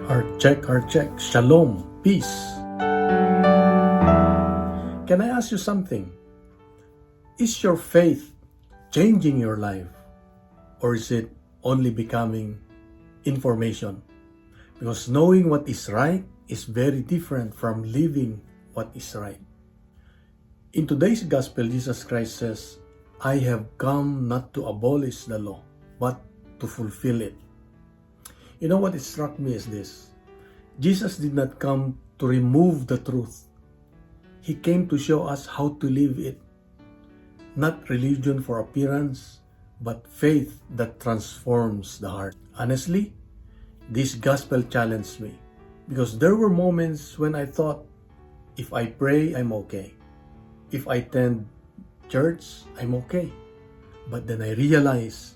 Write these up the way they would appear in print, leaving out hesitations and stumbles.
Heart check. Shalom, peace. Can I ask you something? Is your faith changing your life? Or is it only becoming information? Because knowing what is right is very different from living what is right. In today's gospel, Jesus Christ says, I have come not to abolish the law, but to fulfill it. You know what struck me is this. Jesus did not come to remove the truth. He came to show us how to live it. Not religion for appearance, but faith that transforms the heart. Honestly, this gospel challenged me because there were moments when I thought, if I pray, I'm okay. If I attend church, I'm okay. But then I realized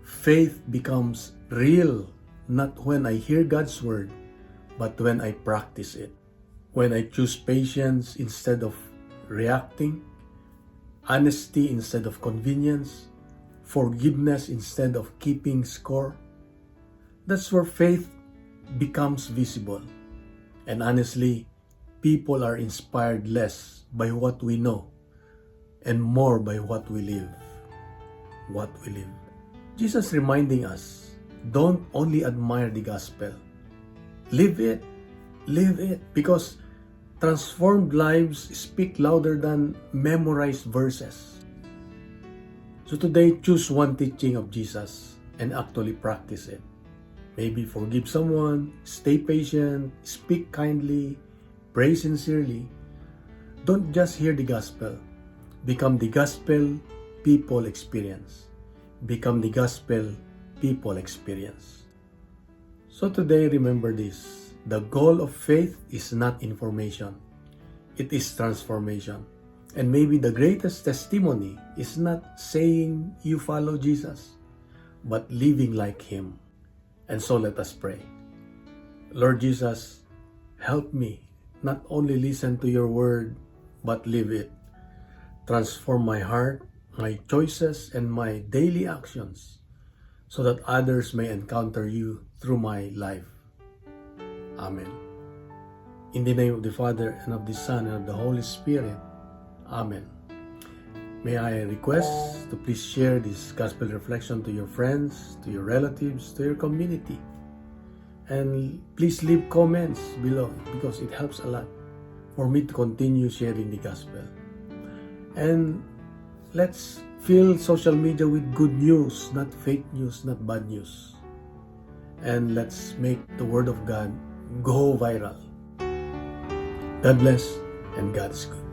faith becomes real not when I hear God's word, but when I practice it. When I choose patience instead of reacting, honesty instead of convenience, forgiveness instead of keeping score. That's where faith becomes visible. And honestly, people are inspired less by what we know and more by what we live. What we live. Jesus reminding us, don't only admire the gospel. Live it. Live it. Because transformed lives speak louder than memorized verses. So today, choose one teaching of Jesus and actually practice it. Maybe forgive someone, stay patient, speak kindly, pray sincerely. Don't just hear the gospel. Become the gospel people experience. Become the gospel people experience. So today, remember this. The goal of faith is not information. It is transformation. And maybe the greatest testimony is not saying you follow Jesus, but living like Him. And so let us pray. Lord Jesus, help me not only listen to your word, but live it. Transform my heart, my choices, and my daily actions so that others may encounter you through my life. Amen. In the name of the Father, and of the Son, and of the Holy Spirit. Amen. May I request to please share this gospel reflection to your friends, to your relatives, to your community. And please leave comments below because it helps a lot for me to continue sharing the gospel. And let's fill social media with good news, not fake news, not bad news. And let's make the Word of God go viral. God bless and God is good.